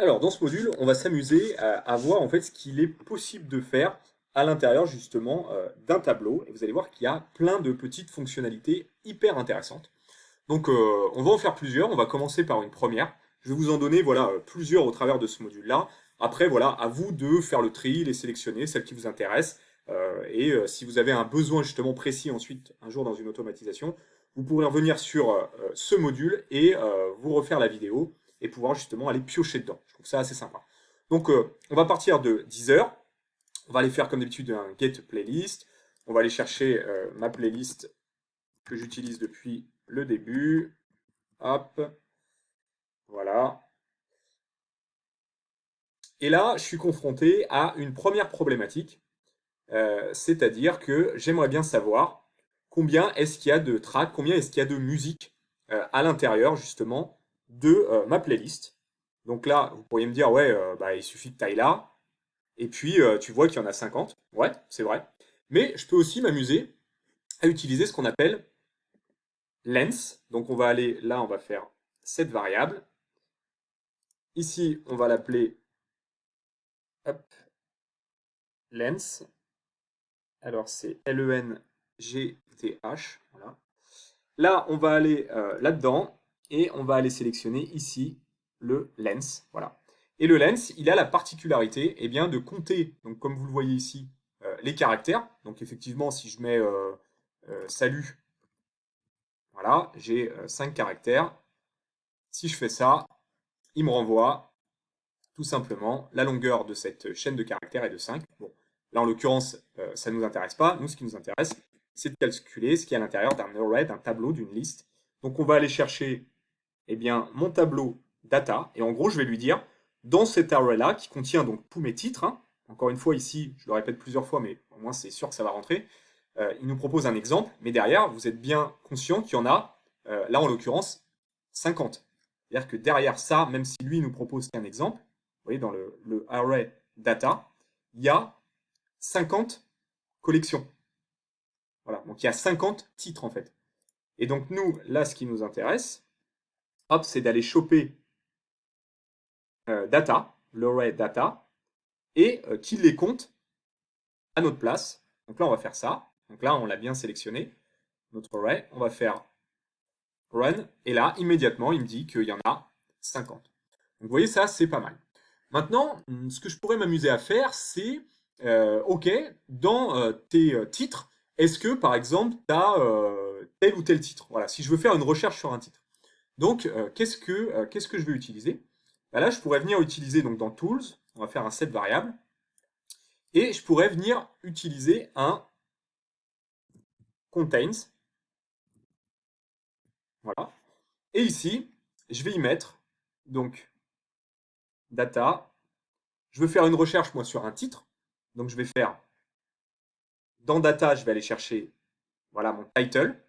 Alors, dans ce module, on va s'amuser à voir en fait ce qu'il est possible de faire à l'intérieur justement d'un tableau. Et vous allez voir qu'il y a plein de petites fonctionnalités hyper intéressantes. Donc, on va en faire plusieurs. On va commencer par une première. Je vais vous en donner voilà plusieurs au travers de ce module-là. Après, voilà, à vous de faire le tri, les sélectionner, celles qui vous intéressent. Si vous avez un besoin justement précis ensuite, un jour dans une automatisation, vous pourrez revenir sur ce module et vous refaire la vidéo et pouvoir justement aller piocher dedans. Je trouve ça assez sympa. Donc, on va partir de 10 heures. On va aller faire comme d'habitude un get playlist. On va aller chercher ma playlist que j'utilise depuis le début. Hop, voilà. Et là, je suis confronté à une première problématique, c'est-à-dire que j'aimerais bien savoir combien est-ce qu'il y a de tracks, combien est-ce qu'il y a de musique à l'intérieur justement de ma playlist. Donc là, vous pourriez me dire, ouais, bah, il suffit de taille là, et puis tu vois qu'il y en a 50. Ouais, c'est vrai. Mais je peux aussi m'amuser à utiliser ce qu'on appelle length. Donc on va aller là, on va faire cette variable. Ici, on va l'appeler length. Alors c'est Length. Voilà. Là, on va aller là-dedans et on va aller sélectionner ici le length. Voilà. Et le length, il a la particularité eh bien, de compter, donc comme vous le voyez ici, les caractères. Donc effectivement, si je mets salut, voilà, j'ai 5 caractères. Si je fais ça, il me renvoie tout simplement la longueur de cette chaîne de caractères est de 5. Bon, là en l'occurrence, ça ne nous intéresse pas. Nous, ce qui nous intéresse, c'est de calculer ce qui est à l'intérieur d'un array, d'un tableau, d'une liste. Donc on va aller chercher eh bien, mon tableau data, et en gros, je vais lui dire, dans cet array-là, qui contient donc tous mes titres, hein, encore une fois ici, je le répète plusieurs fois, mais au moins c'est sûr que ça va rentrer, il nous propose un exemple, mais derrière, vous êtes bien conscient qu'il y en a, là en l'occurrence, 50. C'est-à-dire que derrière ça, même si lui nous propose qu'un exemple, vous voyez, dans le array data, il y a 50 collections. Voilà, donc il y a 50 titres en fait. Et donc nous, là, ce qui nous intéresse, hop, c'est d'aller choper data, l'array data, et qu'il les compte à notre place. Donc là, on va faire ça. Donc là, on l'a bien sélectionné, notre array. On va faire run, et là, immédiatement, il me dit qu'il y en a 50. Donc vous voyez, ça, c'est pas mal. Maintenant, ce que je pourrais m'amuser à faire, c'est, ok, dans tes titres, est-ce que, par exemple, tu as tel ou tel titre? Voilà, si je veux faire une recherche sur un titre. Donc, qu'est-ce que je vais utiliser? Bah là, je pourrais venir utiliser, donc dans Tools, on va faire un set variable, et je pourrais venir utiliser un contains. Voilà. Et ici, je vais y mettre, donc, data. Je veux faire une recherche, moi, sur un titre. Donc, je vais faire, dans data, je vais aller chercher, voilà, mon title.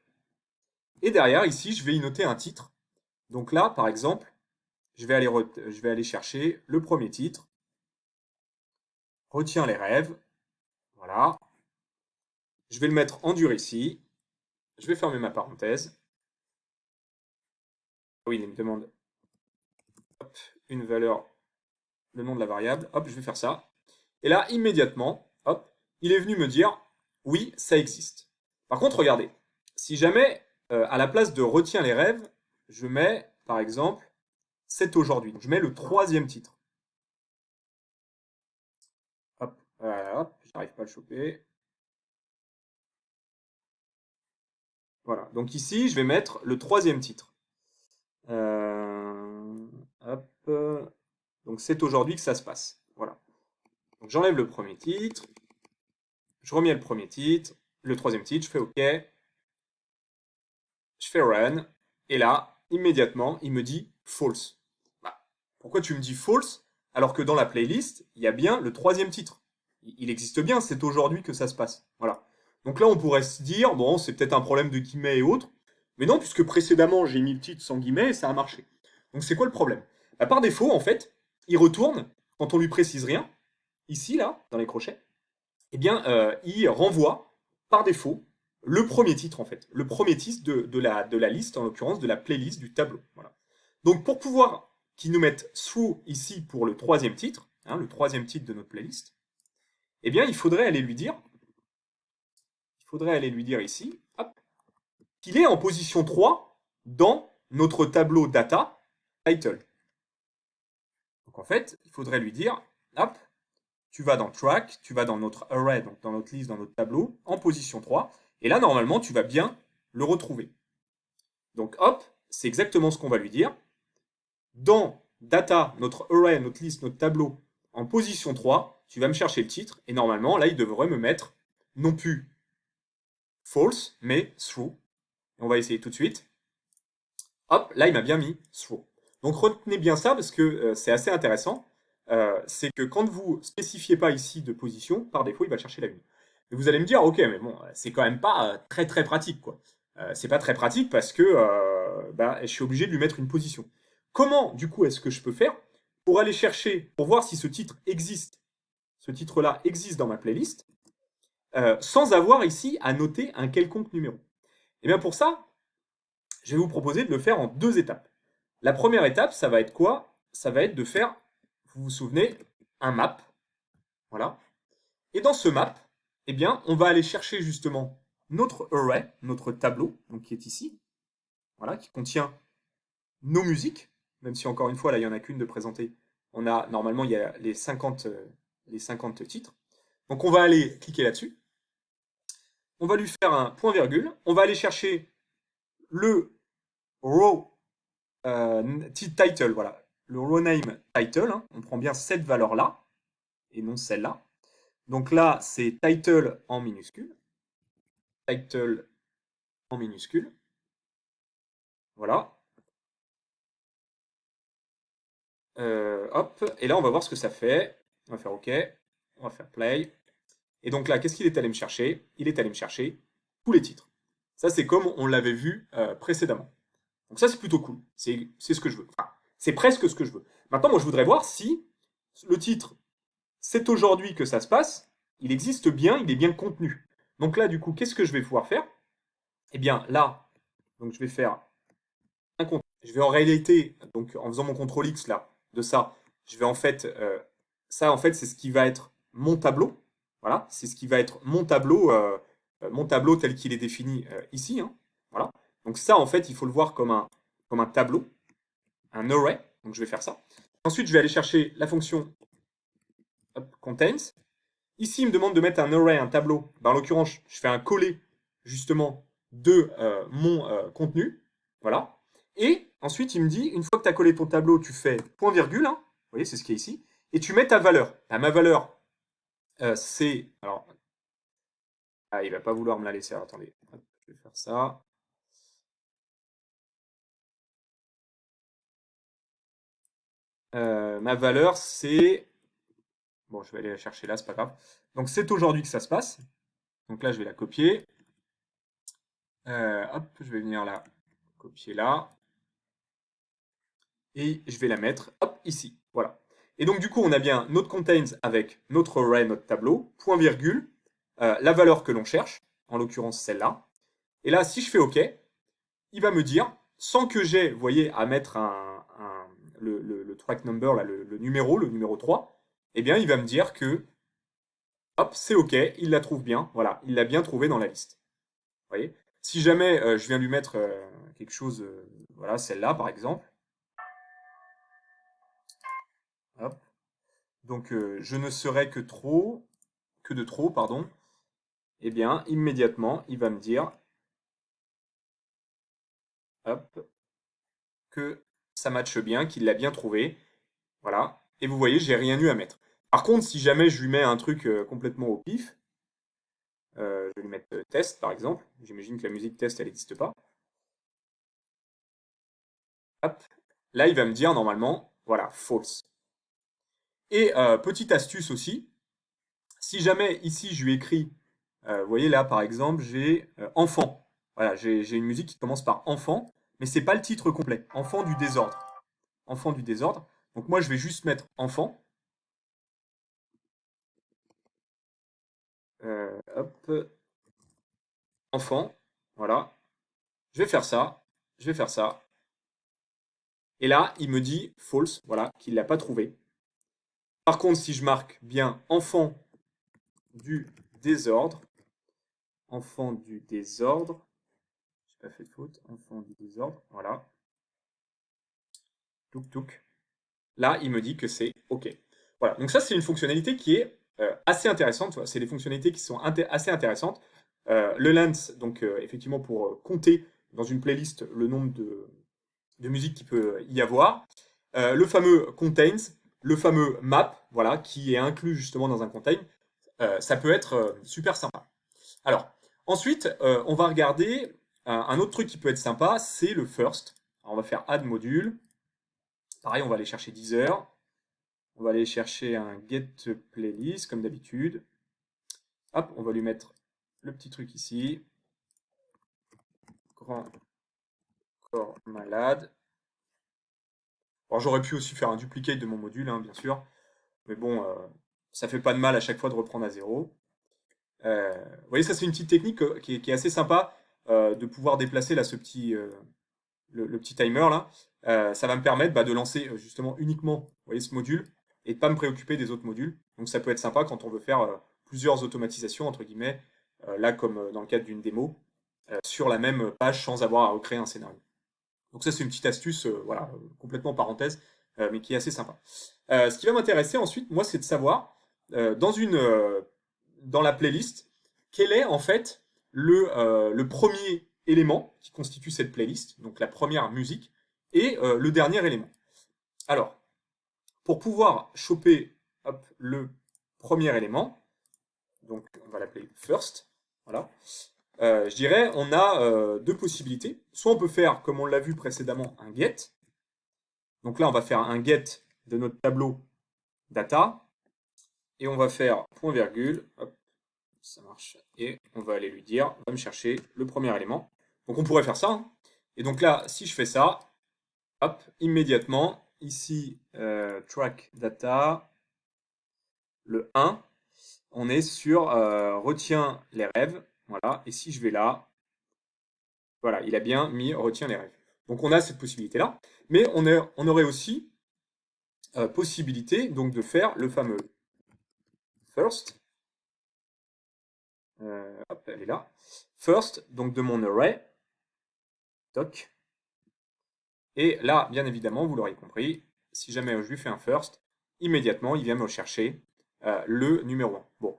Et derrière, ici, je vais y noter un titre. Donc là, par exemple, je vais aller chercher le premier titre. Retiens les rêves. Voilà. Je vais le mettre en dur ici. Je vais fermer ma parenthèse. Oui, il me demande hop, une valeur, le nom de la variable. Hop, je vais faire ça. Et là, immédiatement, hop, il est venu me dire oui, ça existe. Par contre, regardez, si jamais à la place de retiens les rêves, je mets par exemple c'est aujourd'hui. Je mets le troisième titre. Hop, voilà, hop, j'arrive pas à le choper. Voilà, donc ici, je vais mettre le troisième titre. Hop, donc c'est aujourd'hui que ça se passe. Voilà. Donc j'enlève le premier titre, je remets le premier titre, le troisième titre, je fais OK, je fais run, et là, immédiatement, il me dit false. Bah, pourquoi tu me dis false alors que dans la playlist, il y a bien le troisième titre? Il existe bien, c'est aujourd'hui que ça se passe. Voilà. Donc là, on pourrait se dire, bon, c'est peut-être un problème de guillemets et autres, mais non, puisque précédemment, j'ai mis le titre sans guillemets et ça a marché. Donc c'est quoi le problème? Bah, par défaut, en fait, il retourne, quand on lui précise rien, ici, là, dans les crochets, eh bien, il renvoie par défaut le premier titre, en fait. Le premier titre de la liste, en l'occurrence, de la playlist du tableau. Voilà. Donc, pour pouvoir qui nous mette through ici pour le troisième titre, hein, le troisième titre de notre playlist, eh bien, il faudrait aller lui dire ici, hop, qu'il est en position 3 dans notre tableau data title. Donc en fait, il faudrait lui dire, hop, tu vas dans track, tu vas dans notre array, donc dans notre liste, dans notre tableau, en position 3, et là, normalement, tu vas bien le retrouver. Donc hop, c'est exactement ce qu'on va lui dire. Dans data, notre array, notre liste, notre tableau, en position 3, tu vas me chercher le titre, et normalement, là, il devrait me mettre non plus false, mais true. On va essayer tout de suite. Hop, là, il m'a bien mis through. Donc retenez bien ça parce que c'est assez intéressant. C'est que quand vous spécifiez pas ici de position, par défaut, il va chercher la une. Et vous allez me dire, ok, mais bon, c'est quand même pas très très pratique, quoi. C'est pas très pratique parce que je suis obligé de lui mettre une position. Comment, du coup, est-ce que je peux faire pour aller chercher, pour voir si ce titre existe, ce titre-là existe dans ma playlist, sans avoir ici à noter un quelconque numéro? Et bien pour ça, je vais vous proposer de le faire en deux étapes. La première étape, ça va être quoi? Ça va être de faire, vous vous souvenez, un map. Voilà. Et dans ce map, eh bien, on va aller chercher justement notre array, notre tableau, donc qui est ici, voilà, qui contient nos musiques, même si encore une fois, là, il n'y en a qu'une de présentée. On a, normalement, il y a les 50 titres. Donc on va aller cliquer là-dessus. On va lui faire un point virgule. On va aller chercher le row title, voilà, le row name title, hein, on prend bien cette valeur-là, et non celle-là. Donc là, c'est title en minuscule. Title en minuscule. Voilà. Hop, et là, on va voir ce que ça fait. On va faire OK. On va faire play. Et donc là, qu'est-ce qu'il est allé me chercher? Il est allé me chercher tous les titres. Ça, c'est comme on l'avait vu précédemment. Donc ça, c'est plutôt cool. C'est ce que je veux. Enfin, c'est presque ce que je veux. Maintenant, moi, je voudrais voir si le titre c'est aujourd'hui que ça se passe, il existe bien, il est bien contenu. Donc là, du coup, qu'est-ce que je vais pouvoir faire? Eh bien, là, donc je vais faire un contrôle. Je vais en réalité, donc en faisant mon contrôle X là, de ça, je vais en fait, ça en fait, c'est ce qui va être mon tableau. Voilà, c'est ce qui va être mon tableau tel qu'il est défini ici. Hein. Voilà. Donc ça, en fait, il faut le voir comme un tableau, un array. Donc je vais faire ça. Ensuite, je vais aller chercher la fonction contains. Ici, il me demande de mettre un array, un tableau. Ben, en l'occurrence, je fais un coller justement de mon contenu. Voilà. Et ensuite, il me dit, une fois que tu as collé ton tableau, tu fais point virgule. Hein, vous voyez, c'est ce qui est ici. Et tu mets ta valeur. Ben, ma valeur, c'est... Alors, il va pas vouloir me la laisser. Alors, attendez, hop, je vais faire ça. Ma valeur, c'est... Bon, je vais aller la chercher là, c'est pas grave. Donc, c'est aujourd'hui que ça se passe. Donc là, je vais la copier. Hop, je vais venir la copier là. Et je vais la mettre hop, ici. Voilà. Et donc, du coup, on a bien notre contains avec notre array, notre tableau, point virgule, la valeur que l'on cherche, en l'occurrence celle-là. Et là, si je fais OK, il va me dire, sans que j'ai, vous voyez, à mettre le track number, là, le numéro 3, eh bien, il va me dire que, hop, c'est OK, il la trouve bien. Voilà, il l'a bien trouvé dans la liste. Vous voyez? Si jamais je viens lui mettre quelque chose, voilà, celle-là, par exemple, hop, donc je ne serai que de trop, pardon, eh bien, immédiatement, il va me dire, hop, que ça matche bien, qu'il l'a bien trouvé. Voilà. Et vous voyez, j'ai rien eu à mettre. Par contre, si jamais je lui mets un truc complètement au pif, je vais lui mettre test, par exemple. J'imagine que la musique test, elle n'existe pas. Hop. Là, il va me dire, normalement, voilà, false. Et petite astuce aussi, si jamais ici, je lui écris, vous voyez là, par exemple, j'ai enfant. Voilà, j'ai une musique qui commence par enfant, mais c'est pas le titre complet. Enfant du désordre. Enfant du désordre. Donc moi, je vais juste mettre enfant. Hop, enfant. Voilà. Je vais faire ça. Je vais faire ça. Et là, il me dit false, voilà, qu'il ne l'a pas trouvé. Par contre, si je marque bien enfant du désordre, j'ai pas fait de faute, enfant du désordre, voilà. Touk touk. Là, il me dit que c'est OK. Voilà, donc ça, c'est une fonctionnalité qui est assez intéressante. C'est des fonctionnalités qui sont assez intéressantes. Le length, donc effectivement pour compter dans une playlist le nombre de musiques qu'il peut y avoir. Le fameux contains, le fameux map, voilà, qui est inclus justement dans un contain. Ça peut être super sympa. Alors, ensuite, on va regarder un autre truc qui peut être sympa, c'est le first. Alors, on va faire add module. Pareil, on va aller chercher Deezer. On va aller chercher un get playlist, comme d'habitude. Hop, on va lui mettre le petit truc ici. Grand corps malade. Alors, j'aurais pu aussi faire un duplicate de mon module, hein, bien sûr. Mais bon, ça fait pas de mal à chaque fois de reprendre à zéro. Vous voyez, ça c'est une petite technique qui est assez sympa de pouvoir déplacer là, le petit timer là. Ça va me permettre de lancer justement uniquement vous voyez, ce module et de pas me préoccuper des autres modules. Donc ça peut être sympa quand on veut faire plusieurs automatisations, entre guillemets, là comme dans le cadre d'une démo, sur la même page sans avoir à recréer un scénario. Donc ça c'est une petite astuce, voilà, complètement parenthèse, mais qui est assez sympa. Ce qui va m'intéresser ensuite, moi, c'est de savoir dans la playlist quel est en fait le premier élément qui constitue cette playlist, donc la première musique, et le dernier élément. Alors, pour pouvoir choper hop, le premier élément, donc on va l'appeler first, voilà, je dirais on a deux possibilités. Soit on peut faire, comme on l'a vu précédemment, un get. Donc là, on va faire un get de notre tableau data, et on va faire point virgule, hop, ça marche, et on va aller lui dire, va me chercher le premier élément. Donc on pourrait faire ça, hein. Et donc là, si je fais ça, hop, immédiatement, ici, track data, le 1, on est sur retiens les rêves, voilà, et si je vais là, voilà, il a bien mis retiens les rêves. Donc on a cette possibilité-là, mais on aurait aussi possibilité donc de faire le fameux first, hop, elle est là, first, donc de mon array, toc, et là, bien évidemment, vous l'aurez compris, si jamais je lui fais un first, immédiatement, il vient me chercher le numéro 1. Bon.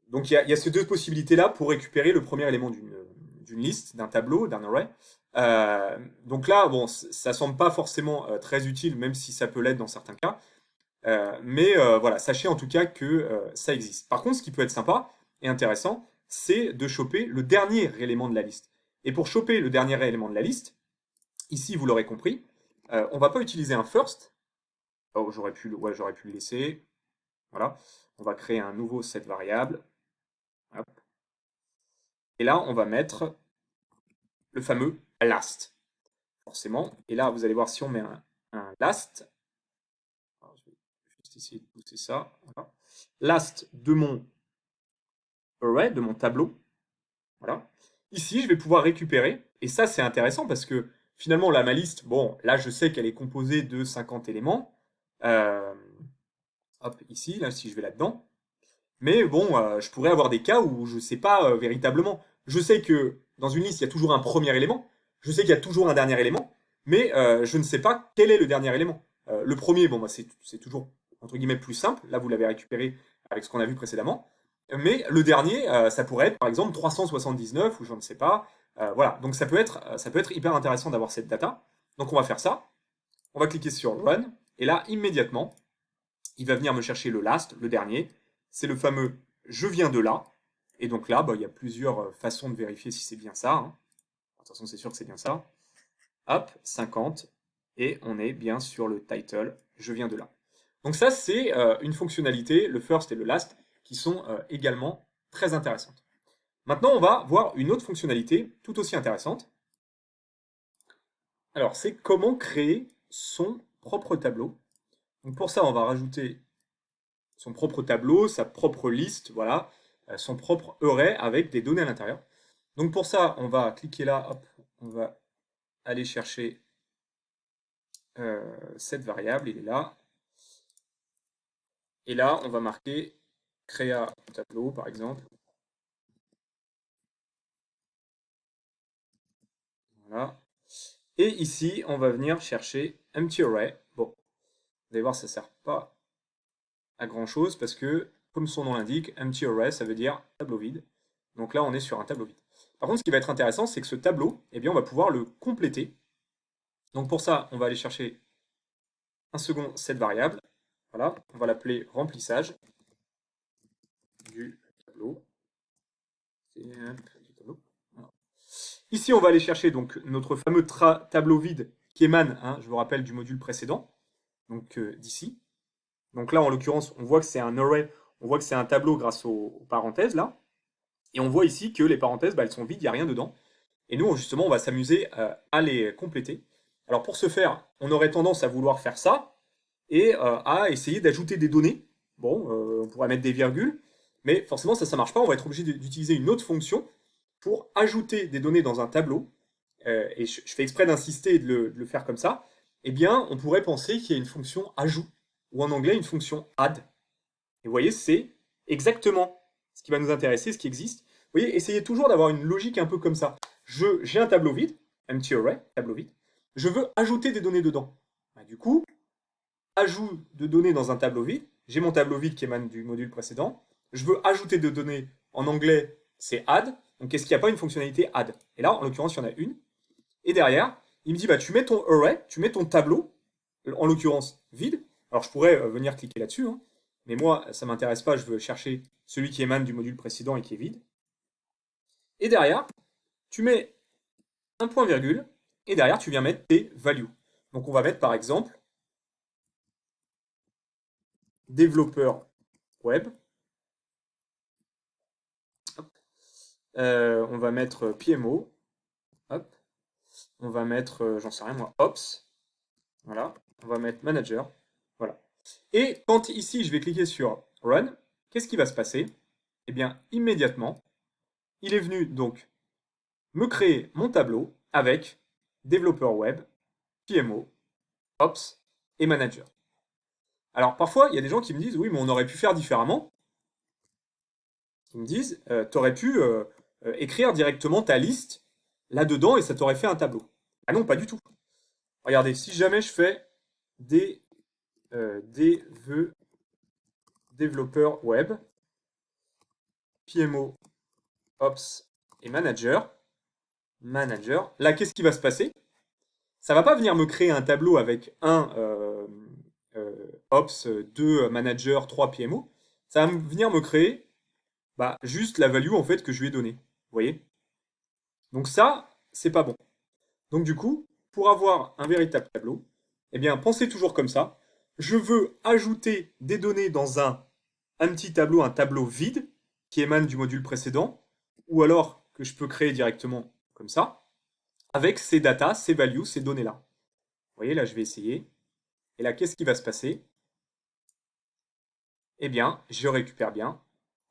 Donc il y a ces deux possibilités-là pour récupérer le premier élément d'une liste, d'un tableau, d'un array. Donc là, bon, ça semble pas forcément très utile, même si ça peut l'être dans certains cas. Mais voilà, sachez en tout cas que ça existe. Par contre, ce qui peut être sympa et intéressant, c'est de choper le dernier élément de la liste. Et pour choper le dernier élément de la liste, ici, vous l'aurez compris, on va pas utiliser un first. Oh, j'aurais pu le laisser. Voilà. On va créer un nouveau set variable. Hop. Et là, on va mettre le fameux last. Forcément. Et là, vous allez voir si on met un last. Alors, je vais juste essayer de pousser ça. Voilà. Last de mon array, de mon tableau. Voilà. Ici, je vais pouvoir récupérer. Et ça, c'est intéressant parce que finalement, là, ma liste, bon, là, je sais qu'elle est composée de 50 éléments. Hop, ici, là, si je vais là-dedans. Mais bon, je pourrais avoir des cas où je ne sais pas véritablement. Je sais que dans une liste, il y a toujours un premier élément. Je sais qu'il y a toujours un dernier élément. Mais je ne sais pas quel est le dernier élément. Le premier, bon, bah, c'est toujours, entre guillemets, plus simple. Là, vous l'avez récupéré avec ce qu'on a vu précédemment. Mais le dernier, ça pourrait être, par exemple, 379 ou je ne sais pas. Voilà, donc ça peut être hyper intéressant d'avoir cette data. Donc on va faire ça. On va cliquer sur Run. Et là, immédiatement, il va venir me chercher le last, le dernier. C'est le fameux je viens de là. Et donc là, bah, il y a plusieurs façons de vérifier si c'est bien ça, hein. De toute façon, c'est sûr que c'est bien ça. Hop, 50. Et on est bien sur le title, je viens de là. Donc ça, c'est une fonctionnalité, le first et le last, qui sont également très intéressantes. Maintenant, on va voir une autre fonctionnalité tout aussi intéressante. Alors, c'est comment créer son propre tableau. Donc pour ça, on va rajouter son propre tableau, sa propre liste, voilà, son propre array avec des données à l'intérieur. Donc pour ça, on va cliquer là, hop, on va aller chercher cette variable, il est là. Et là, on va marquer créa tableau, par exemple. Voilà. Et ici, on va venir chercher empty array. Bon, vous allez voir, ça ne sert pas à grand chose parce que, comme son nom l'indique, empty array, ça veut dire tableau vide. Donc là, on est sur un tableau vide. Par contre, ce qui va être intéressant, c'est que ce tableau, eh bien, on va pouvoir le compléter. Donc pour ça, on va aller chercher un second cette variable. Voilà, on va l'appeler remplissage du tableau. Voilà. Ici, on va aller chercher donc notre fameux tableau vide qui émane, hein, je vous rappelle, du module précédent, donc d'ici. Donc là, en l'occurrence, on voit que c'est un array, on voit que c'est un tableau grâce aux parenthèses là. Et on voit ici que les parenthèses, bah, elles sont vides, il n'y a rien dedans. Et nous, justement, on va s'amuser à les compléter. Alors pour ce faire, on aurait tendance à vouloir faire ça et à essayer d'ajouter des données. Bon, on pourrait mettre des virgules, mais forcément ça ne marche pas. On va être obligé d'utiliser une autre fonction pour ajouter des données dans un tableau. Et je fais exprès d'insister et de le faire comme ça. Eh bien, on pourrait penser qu'il y a une fonction ajout, ou en anglais une fonction add. Et vous voyez, c'est exactement ce qui va nous intéresser, ce qui existe. Vous voyez, essayez toujours d'avoir une logique un peu comme ça. J'ai un tableau vide, empty array, tableau vide. Je veux ajouter des données dedans. Bah, du coup, ajout de données dans un tableau vide. J'ai mon tableau vide qui émane du module précédent. Je veux ajouter de données. En anglais, c'est add. Donc, est-ce qu'il n'y a pas une fonctionnalité add? Et là, en l'occurrence, il y en a une. Et derrière, il me dit, bah, tu mets ton array, tu mets ton tableau, en l'occurrence vide. Alors, je pourrais venir cliquer là-dessus, hein. Mais moi, ça ne m'intéresse pas, je veux chercher celui qui émane du module précédent et qui est vide. Et derrière, tu mets un point virgule, et derrière, tu viens mettre tes values. Donc, on va mettre par exemple développeur web. On va mettre PMO. Hop. On va mettre, j'en sais rien moi, Ops. Voilà. On va mettre Manager. Voilà. Et quand ici, je vais cliquer sur Run, qu'est-ce qui va se passer? Eh bien, immédiatement, il est venu donc me créer mon tableau avec développeur web, PMO, Ops et Manager. Alors parfois, il y a des gens qui me disent, oui, mais on aurait pu faire différemment. Ils me disent, tu aurais pu écrire directement ta liste là-dedans et ça t'aurait fait un tableau. Ah non, pas du tout. Regardez, si jamais je fais des développeurs web, PMO, Ops et Manager, là, qu'est-ce qui va se passer? Ça va pas venir me créer un tableau avec un Ops, 2 Manager, 3 PMO. Ça va venir me créer bah, juste la value en fait que je lui ai donnée. Vous voyez? Donc ça, c'est pas bon. Donc du coup, pour avoir un véritable tableau, eh bien, pensez toujours comme ça. Je veux ajouter des données dans un petit tableau, un tableau vide qui émane du module précédent, ou alors que je peux créer directement comme ça, avec ces datas, ces values, ces données-là. Vous voyez, là, je vais essayer. Et là, qu'est-ce qui va se passer? Eh bien, je récupère bien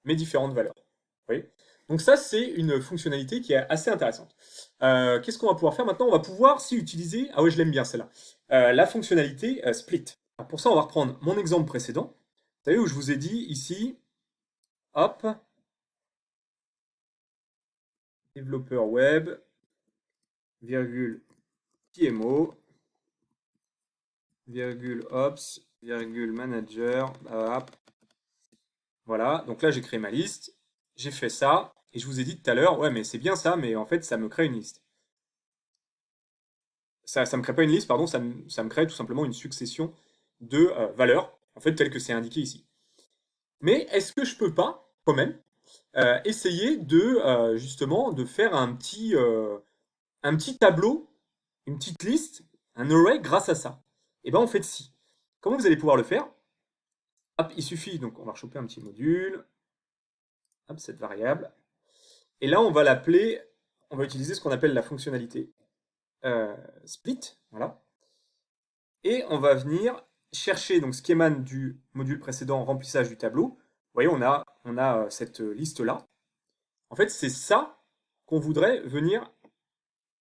mes différentes valeurs. Vous voyez? Donc ça, c'est une fonctionnalité qui est assez intéressante. Qu'est-ce qu'on va pouvoir faire maintenant? On va pouvoir si utiliser, ah ouais, je l'aime bien celle-là, la fonctionnalité split. Alors pour ça, on va reprendre mon exemple précédent. Vous savez où je vous ai dit ici, hop, développeur web, virgule PMO, virgule ops, virgule manager, hop. Voilà, donc là j'ai créé ma liste, j'ai fait ça, et je vous ai dit tout à l'heure, ouais mais c'est bien ça, mais en fait ça me crée une liste. Ça me crée pas une liste, pardon, ça me crée tout simplement une succession de valeurs, en fait telles que c'est indiqué ici. Mais est-ce que je peux pas, quand même, essayer de justement de faire un petit tableau, une petite liste, un array grâce à ça? Et ben en fait si. Comment vous allez pouvoir le faire? Hop, il suffit, donc on va choper un petit module, hop, cette variable, et là on va l'appeler, on va utiliser ce qu'on appelle la fonctionnalité split, voilà, et on va venir chercher donc ce qui émane du module précédent, remplissage du tableau. Vous voyez, on a cette liste-là. En fait, c'est ça qu'on voudrait venir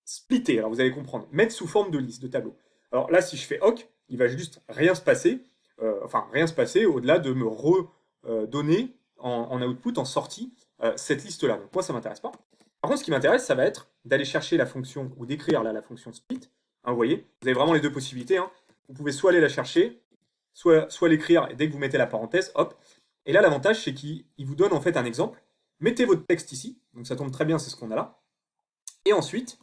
splitter. Alors vous allez comprendre, mettre sous forme de liste, de tableau. Alors là, si je fais OK, il va juste rien se passer, enfin rien se passer au-delà de me redonner en output, en sortie, cette liste-là. Donc moi, ça m'intéresse pas. Par contre, ce qui m'intéresse, ça va être d'aller chercher la fonction, ou d'écrire là la fonction split. Hein, vous voyez, vous avez vraiment les deux possibilités. Hein. Vous pouvez soit aller la chercher, soit l'écrire, et dès que vous mettez la parenthèse, hop. Et là, l'avantage, c'est qu'il vous donne en fait un exemple. Mettez votre texte ici, donc ça tombe très bien, c'est ce qu'on a là. Et ensuite,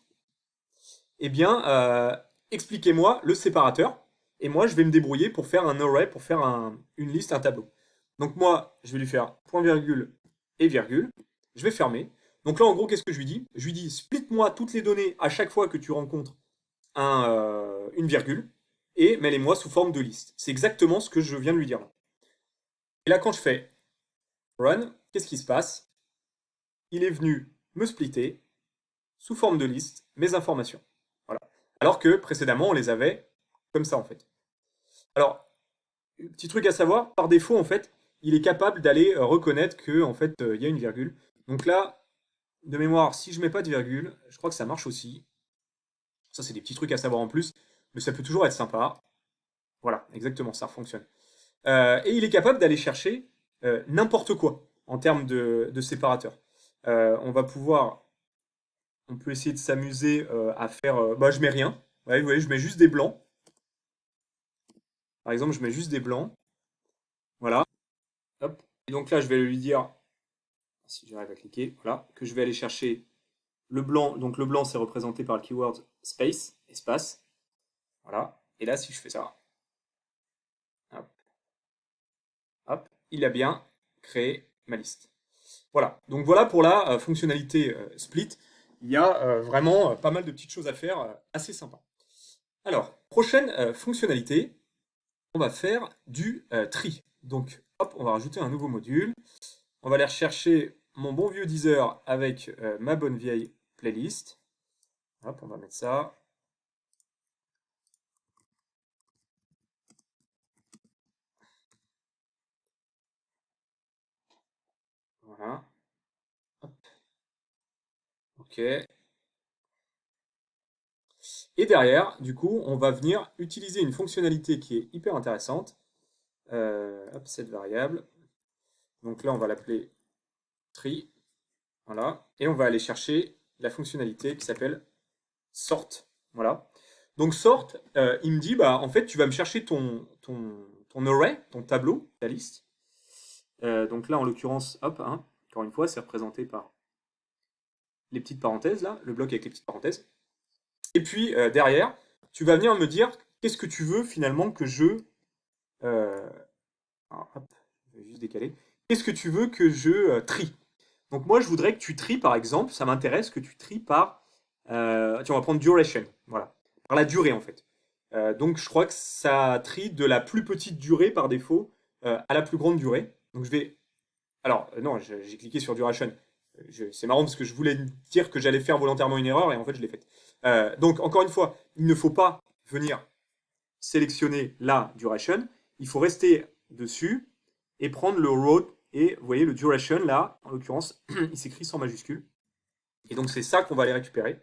eh bien, expliquez-moi le séparateur, et moi, je vais me débrouiller pour faire un array, pour faire une liste, un tableau. Donc moi, je vais lui faire point virgule et virgule. Je vais fermer. Donc là, en gros, qu'est-ce que je lui dis? Je lui dis, split-moi toutes les données à chaque fois que tu rencontres une virgule, et mets-les-moi sous forme de liste. C'est exactement ce que je viens de lui dire là. Et là, quand je fais run, qu'est-ce qui se passe? Il est venu me splitter sous forme de liste mes informations. Voilà. Alors que précédemment, on les avait comme ça en fait. Alors, petit truc à savoir, par défaut en fait, il est capable d'aller reconnaître que en fait il y a une virgule. Donc là, de mémoire, si je mets pas de virgule, je crois que ça marche aussi. Ça, c'est des petits trucs à savoir en plus, mais ça peut toujours être sympa. Voilà, exactement, ça fonctionne. Et il est capable d'aller chercher n'importe quoi en termes de séparateur. On peut essayer de s'amuser à faire. Bah, je mets rien. Ouais, vous voyez, je mets juste des blancs. Par exemple, je mets juste des blancs. Voilà. Hop. Et donc là, je vais lui dire, si j'arrive à cliquer, voilà, que je vais aller chercher le blanc. Donc le blanc, c'est représenté par le keyword space, espace. Voilà. Et là, si je fais ça, hop, hop, il a bien créé ma liste. Voilà. Donc voilà pour la fonctionnalité split. Il y a vraiment pas mal de petites choses à faire, assez sympa. Alors, prochaine fonctionnalité, on va faire du tri. Donc, hop, on va rajouter un nouveau module. On va aller rechercher mon bon vieux Deezer avec ma bonne vieille playlist. Hop, on va mettre ça. Voilà. Hop. OK. Et derrière, du coup, on va venir utiliser une fonctionnalité qui est hyper intéressante. Hop, cette variable. Donc là, on va l'appeler tri. Voilà. Et on va aller chercher la fonctionnalité qui s'appelle sort. Voilà. Donc sort, il me dit, bah, en fait, tu vas me chercher ton array, ton tableau, ta liste. Donc là, en l'occurrence, hop, hein, encore une fois, c'est représenté par les petites parenthèses, là, le bloc avec les petites parenthèses. Et puis, derrière, tu vas venir me dire, qu'est-ce que tu veux finalement que je... alors, hop, je vais juste décaler. Qu'est-ce que tu veux que je trie? Donc moi, je voudrais que tu tries, par exemple, ça m'intéresse que tu tries par... tiens, on va prendre duration, voilà. Par la durée, en fait. Donc je crois que ça trie de la plus petite durée par défaut à la plus grande durée. Donc je vais... Alors, non, j'ai cliqué sur duration. C'est marrant parce que je voulais dire que j'allais faire volontairement une erreur et en fait je l'ai faite. Donc encore une fois, il ne faut pas venir sélectionner la duration. Il faut rester dessus et prendre le row. Et vous voyez, le duration, là, en l'occurrence, il s'écrit sans majuscule. Et donc c'est ça qu'on va aller récupérer.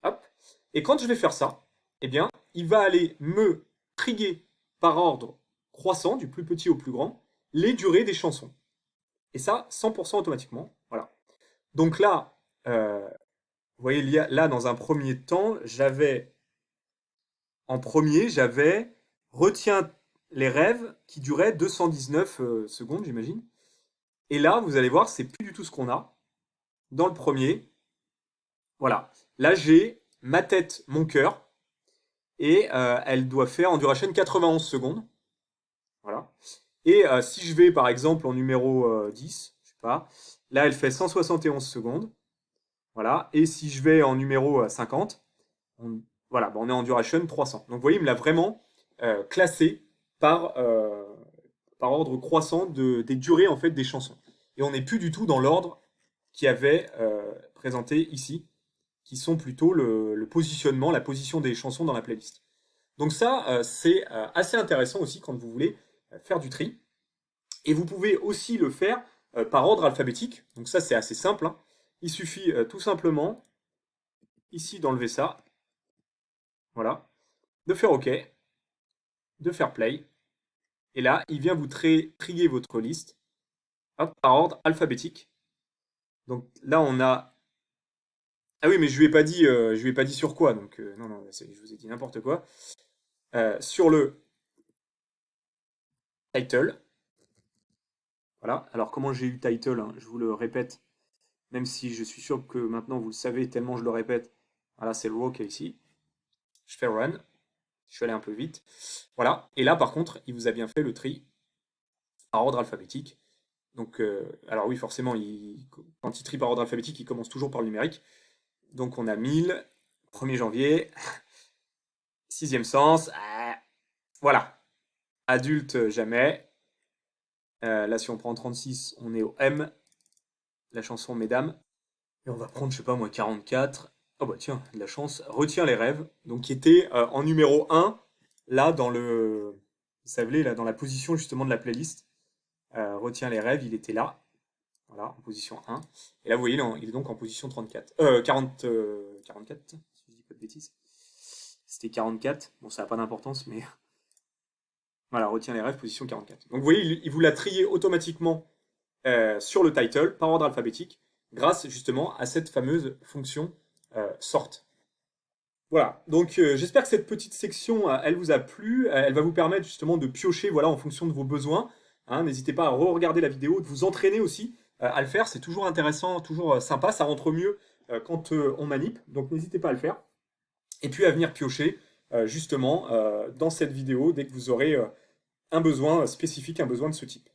Hop. Et quand je vais faire ça, eh bien, il va aller me triguer par ordre croissant, du plus petit au plus grand, les durées des chansons. Et ça, 100% automatiquement. Voilà. Donc là, vous voyez, là, dans un premier temps, j'avais retiens les rêves qui duraient 219 secondes, j'imagine. Et là, vous allez voir, c'est plus du tout ce qu'on a. Dans le premier, voilà. Là, j'ai ma tête, mon cœur, et elle doit faire en duration 91 secondes. Voilà. Et si je vais par exemple en numéro 10, je sais pas, là elle fait 171 secondes. Voilà. Et si je vais en numéro 50, voilà, on est en duration 300. Donc vous voyez, il me l'a vraiment classé par, par ordre croissant des durées en fait des chansons. Et on n'est plus du tout dans l'ordre qui avait présenté ici, qui sont plutôt le positionnement, la position des chansons dans la playlist. Donc ça, c'est assez intéressant aussi quand vous voulez faire du tri. Et vous pouvez aussi le faire par ordre alphabétique. Donc ça, c'est assez simple. Hein. Il suffit tout simplement, ici, d'enlever ça. Voilà. de faire OK, de faire Play. Et là, il vient vous trier votre liste, hop, par ordre alphabétique. Donc là, on a... Ah oui, mais je lui ai pas dit sur quoi, donc non, non, je vous ai dit n'importe quoi. Sur le title, voilà. Alors comment j'ai eu title, hein, je vous le répète, même si je suis sûr que maintenant vous le savez tellement je le répète. Voilà, c'est le row qui est ici. Je fais run, je suis allé un peu vite. Voilà, et là par contre, il vous a bien fait le tri par ordre alphabétique. Donc, alors oui, forcément, quand il trie par ordre alphabétique, il commence toujours par le numérique. Donc on a 1000, 1er janvier, sixième sens, voilà. Adulte, jamais. Là, si on prend 36, on est au M, la chanson Mesdames. Et on va prendre, je sais pas moi, 44. Oh bah tiens, de la chance. Retiens les rêves. Donc qui était en numéro 1, là dans le... Vous savez, là dans la position justement de la playlist. Retiens les rêves, il était là. Voilà, en position 1. Et là, vous voyez, il est donc en position 34. 44, si je dis pas de bêtises. C'était 44. Bon, ça n'a pas d'importance, mais voilà, retiens les rêves, position 44. Donc vous voyez, il vous l'a trié automatiquement sur le title, par ordre alphabétique, grâce justement à cette fameuse fonction sort. Voilà, donc j'espère que cette petite section, elle vous a plu. Elle va vous permettre justement de piocher voilà, en fonction de vos besoins. Hein. N'hésitez pas à re-regarder la vidéo, de vous entraîner aussi à le faire. C'est toujours intéressant, toujours sympa. Ça rentre mieux quand on manip. Donc n'hésitez pas à le faire. Et puis à venir piocher justement dans cette vidéo dès que vous aurez un besoin spécifique, un besoin de ce type.